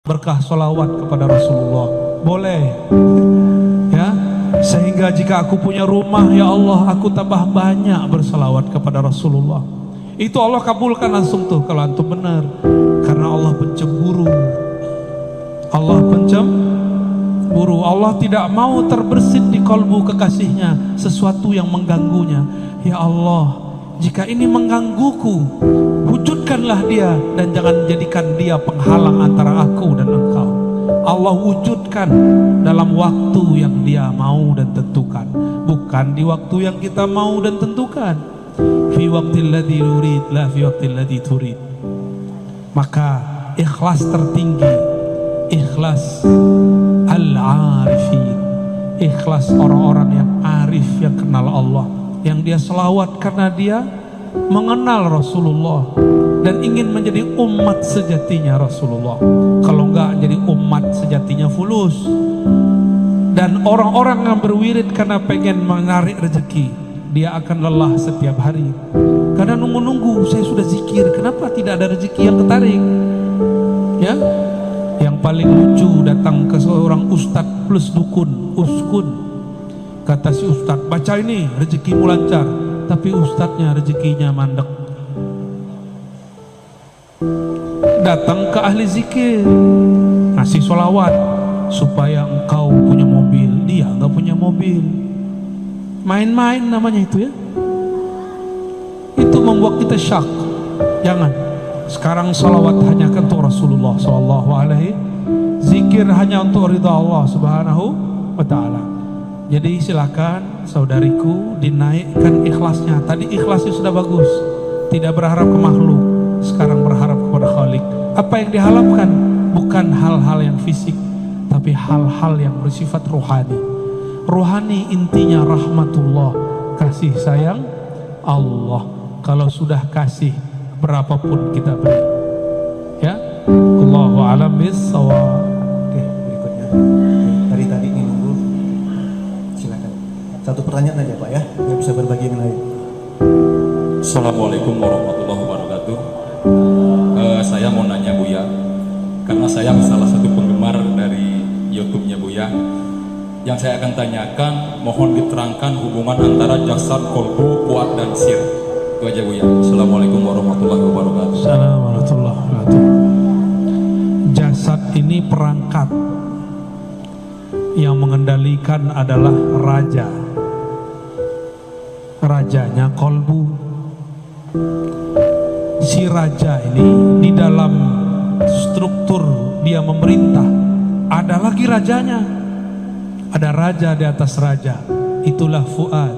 berkah sholawat kepada Rasulullah. Boleh ya, sehingga jika aku punya rumah, ya Allah, aku tambah banyak bersalawat kepada Rasulullah. Itu Allah kabulkan langsung tuh kalau antum benar, karena Allah pencemburu. Allah pencemburu. Allah tidak mau terbersit di kalbu kekasihnya sesuatu yang mengganggunya. Ya Allah, jika ini menggangguku, wujudkanlah dia dan jangan jadikan dia penghalang antara aku dan engkau. Allah wujudkan dalam waktu yang dia mau dan tentukan, bukan di waktu yang kita mau dan tentukan. Fi waqtil ladzi yurid, la fi waqtil ladzi turid. Maka ikhlas tertinggi, ikhlas al-arifin, ikhlas orang-orang yang arif, yang kenal Allah, yang dia selawat karena dia mengenal Rasulullah dan ingin menjadi umat sejatinya Rasulullah. Kalau enggak jadi umat sejatinya fulus. Dan orang-orang yang berwirid karena pengen menarik rezeki, dia akan lelah setiap hari. Karena nunggu-nunggu, saya sudah zikir, kenapa tidak ada rezeki yang ketarik? Ya, yang paling lucu datang ke seorang ustadz plus dukun, uskun. Kata si ustadz, baca ini rezekimu lancar. Tapi ustadznya rezekinya mandek. Datang ke ahli zikir, ngasih sholawat supaya engkau punya mobil, dia nggak punya mobil. Main-main namanya itu ya. Itu membuat kita syak. Jangan. Sekarang sholawat hanya untuk Rasulullah Sallallahu Alaihi, zikir hanya untuk ridha Allah Subhanahu Wa Taala. Jadi silakan saudariku dinaikkan ikhlasnya. Tadi ikhlasnya sudah bagus, tidak berharap ke makhluk, sekarang berharap kepada Khalik. Apa yang diharapkan bukan hal-hal yang fisik, tapi hal-hal yang bersifat rohani. Rohani intinya rahmatullah, kasih sayang Allah. Kalau sudah kasih, berapapun kita beri. Ya, Allahu a'lam bis-shawab. Oke, berikutnya. Dari tadi ini nunggu. Silakan. Satu pertanyaan aja Pak ya, yang bisa berbagi yang lain. Assalamualaikum warahmatullahi wabarakatuh. Saya mau nanya Buya, karena saya salah satu penggemar dari YouTube-nya Buya. Yang saya akan tanyakan, mohon diterangkan hubungan antara jasad, kolbu, fuad, dan sir. Itu aja Buya. Assalamualaikum warahmatullahi wabarakatuh. Assalamualaikum warahmatullahi wabarakatuh. Jasad ini perangkat, yang mengendalikan adalah raja. Rajanya kolbu. Si raja ini di dalam struktur dia memerintah, ada lagi rajanya. Ada raja di atas raja, itulah fuad.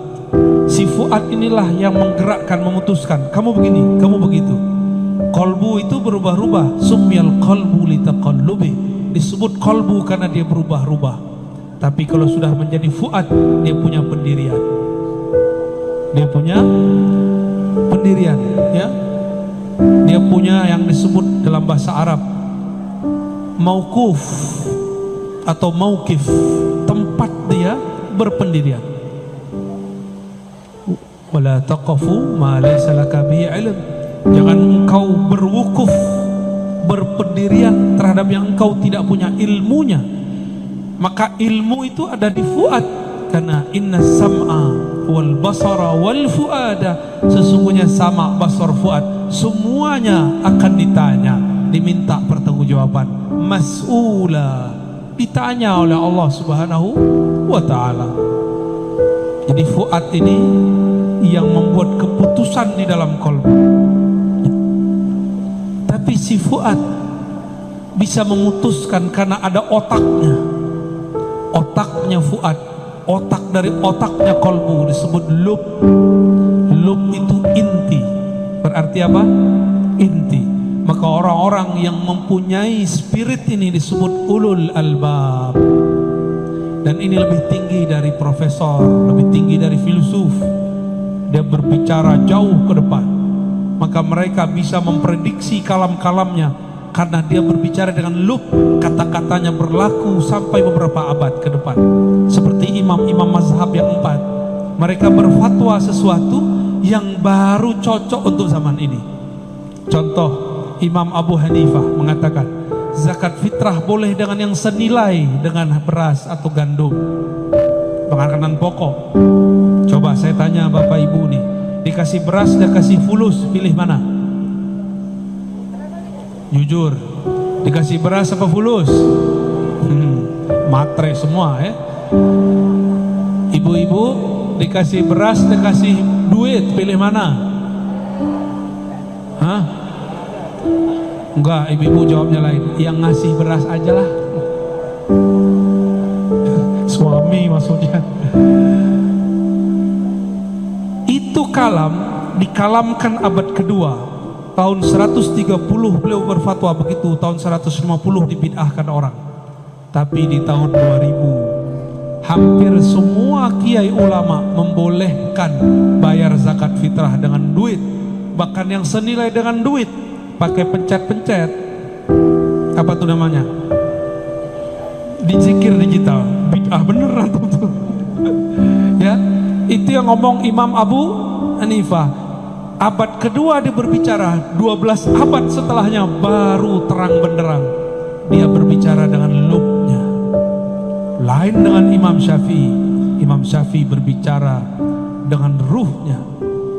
Si fuad inilah yang menggerakkan, memutuskan, kamu begini, kamu begitu. Kolbu itu berubah-ubah. Sumyal qalbu litaqallubi, disebut kolbu karena dia berubah-ubah. Tapi kalau sudah menjadi fuad, dia punya pendirian. Dia punya pendirian, ya. Dia punya yang disebut dalam bahasa Arab mauquf atau mauqif, tempat dia berpendirian. Wala taqafu ma laysa laka bihi ilm. Jangan engkau berwukuf, berpendirian terhadap yang engkau tidak punya ilmunya. Maka ilmu itu ada di fuad, karena inna sam'a wal basara wal fuada, sesungguhnya sama, basar, fuad semuanya akan ditanya, diminta pertanggungjawaban, mas'ula, ditanya oleh Allah Subhanahu wa Ta'ala. Jadi fuad ini yang membuat keputusan di dalam kolbu. Tapi si fuad bisa memutuskan karena ada otaknya. Otaknya fuad, otak dari otaknya kolbu disebut lub. Lub itu inti. Berarti apa? Inti. Maka orang-orang yang mempunyai spirit ini disebut ulul albab. Dan ini lebih tinggi dari profesor, lebih tinggi dari filsuf. Dia berbicara jauh ke depan. Maka mereka bisa memprediksi kalam-kalamnya, karena dia berbicara dengan lub, kata-katanya berlaku sampai beberapa abad ke depan. Seperti imam-imam mazhab yang 4, mereka berfatwa sesuatu yang baru cocok untuk zaman ini. Contoh, Imam Abu Hanifah mengatakan, zakat fitrah boleh dengan yang senilai dengan beras atau gandum, makanan pokok. Coba saya tanya Bapak Ibu nih, dikasih beras dan kasih fulus, pilih mana? Jujur, dikasih beras apa fulus? Matre semua ya. Ibu-ibu dikasih beras dan kasih duit, pilih mana? Hah? Enggak, ibu-ibu jawabnya lain. Yang ngasih beras aja lah. Suami maksudnya. Itu kalam dikalamkan abad kedua, tahun 130 beliau berfatwa begitu, tahun 150 dibid'ahkan orang. Tapi di tahun 2000 hampir semua kiai ulama membolehkan bayar zakat fitrah dengan duit, bahkan yang senilai dengan duit, pakai pencet-pencet. Apa tuh namanya? Dizikir digital. Bid'ah beneran tuh. Ya, itu yang ngomong Imam Abu Hanifah. Abad kedua dia berbicara, 12 abad setelahnya baru terang benderang dia berbicara dengan lubnya. Lain dengan Imam Syafi'i. Imam Syafi'i berbicara dengan ruhnya.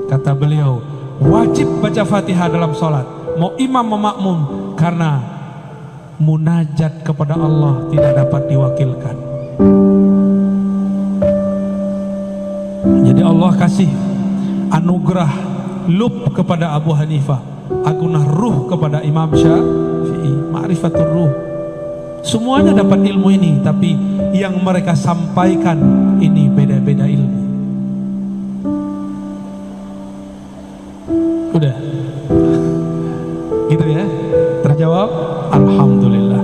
Kata beliau, wajib baca Fatihah dalam sholat, mau imam mau makmum, karena munajat kepada Allah tidak dapat diwakilkan. Jadi Allah kasih anugerah lub kepada Abu Hanifah, agunah ruh kepada Imam Syafi'i, ma'rifatul ruh. Semuanya dapat ilmu ini, tapi yang mereka sampaikan ini beda-beda ilmu. Udah gitu ya, terjawab. Alhamdulillah.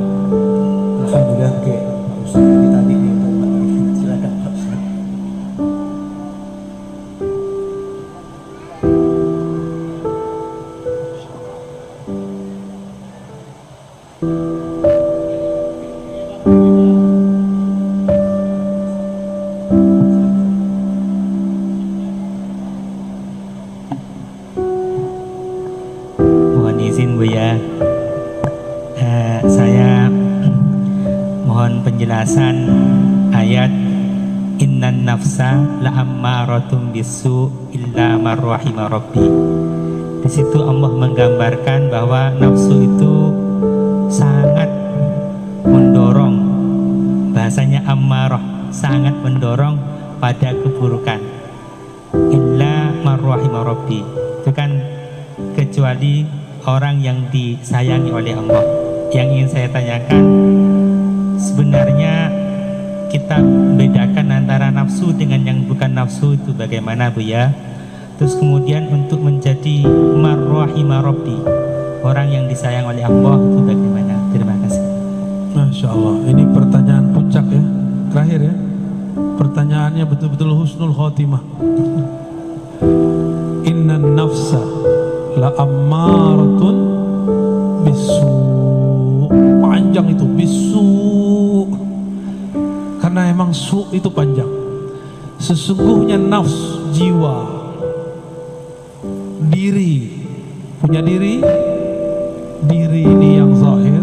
Alhamdulillah. Oke, Pak Ustaz, ini tadi nih, silakan Pak Ustaz. Mohon izin Buya, saya mohon penjelasan ayat innan nafsa la'ammaratun bisu illa marrahima rabbi. Di situ Allah menggambarkan bahwa nafsu itu sangat mendorong, bahasanya ammarah, sangat mendorong pada keburukan. Illa marrahima rabbi, itu kan kecuali orang yang disayangi oleh Allah. Yang ingin saya tanyakan, sebenarnya kita bedakan antara nafsu dengan yang bukan nafsu itu bagaimana Bu ya? Terus kemudian untuk menjadi marrahima rabbi, orang yang disayang oleh Allah itu bagaimana? Terima kasih. Masya Allah, ini pertanyaan puncak ya, terakhir ya. Pertanyaannya betul-betul husnul khotimah. Innan nafsa la ammaratun bisu. Panjang itu bisu, karena emang su itu panjang. Sesungguhnya nafs, jiwa, diri, punya diri. Diri ini yang zahir.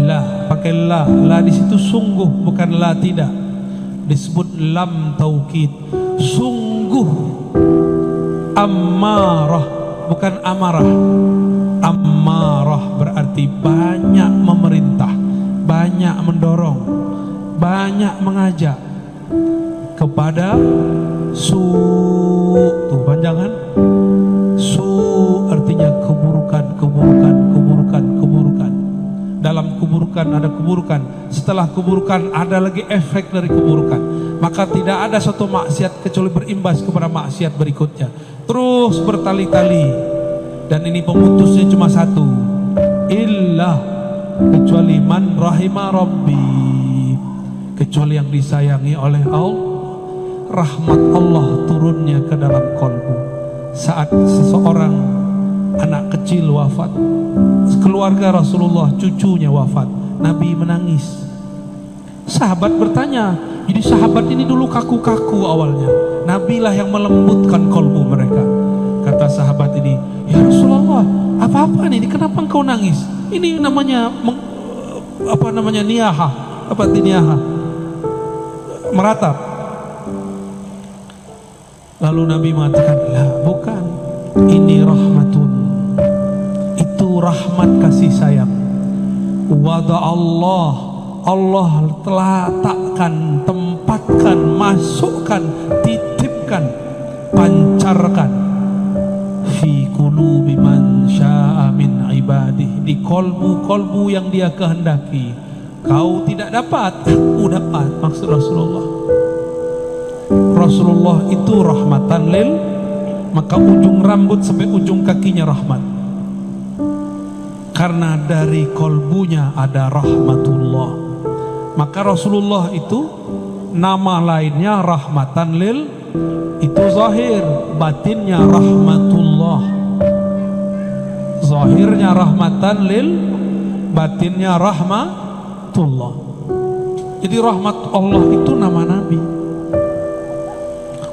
La, pakai la di situ sungguh, bukan la tidak. Disebut lam taukid, sungguh. Ammarah, bukan amarah. Ammarah berarti banyak memerintah, banyak mendorong, banyak mengajak kepada su. Tuh panjangan. Su artinya keburukan, keburukan, keburukan, keburukan. Dalam keburukan ada keburukan, setelah keburukan ada lagi efek dari keburukan. Maka tidak ada suatu maksiat kecuali berimbas kepada maksiat berikutnya, terus bertali-tali. Dan ini pemutusnya cuma satu, illa, kecuali man rahima rabbi, kecuali yang disayangi oleh Allah. Rahmat Allah turunnya ke dalam kolbu saat seseorang anak kecil wafat. Keluarga Rasulullah, cucunya wafat, Nabi menangis. Sahabat bertanya, jadi sahabat ini dulu kaku-kaku awalnya, Nabi lah yang melembutkan kolbu mereka. Kata sahabat ini, ya Rasulullah, apa-apa nih, kenapa engkau nangis? Ini namanya niyaha, apa arti niyaha? Meratap. Lalu Nabi mengatakan, lah bukan, ini rahmatun, itu rahmat kasih sayang. Wada Allah telah takkan, tempatkan, masukkan, titipkan, pancarkan fi qulubi man syaa min ibadih, di kolbu-kolbu yang dia kehendaki. Kau tidak dapat, aku dapat, maksud Rasulullah. Rasulullah itu rahmatan lil, maka ujung rambut sampai ujung kakinya rahmat, karena dari kolbunya ada rahmatullah. Maka Rasulullah itu nama lainnya rahmatan lil, itu zahir, batinnya rahmatullah. Zahirnya rahmatan lil, batinnya rahmatullah. Jadi rahmat Allah itu nama Nabi.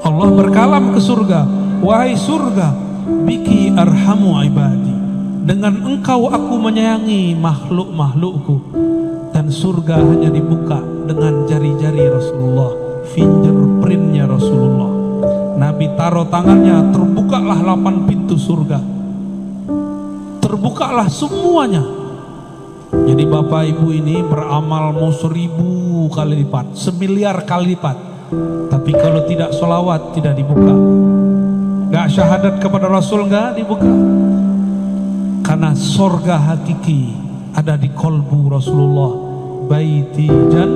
Allah berkalam ke surga, wahai surga, biki arhamu ibadi, dengan engkau aku menyayangi makhluk-makhlukku. Dan surga hanya dibuka dengan jari-jari Rasulullah, fingerprintnya Rasulullah. Nabi taruh tangannya, terbukalah 8 pintu surga, terbukalah semuanya. Jadi bapak ibu ini beramal mau 1000 kali lipat, 1.000.000.000 kali lipat, tapi kalau tidak sholawat tidak dibuka, gak syahadat kepada Rasul gak dibuka. Karena surga hakiki ada di kolbu Rasulullah. Baiti jan,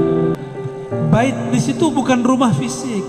bait di situ bukan rumah fisik,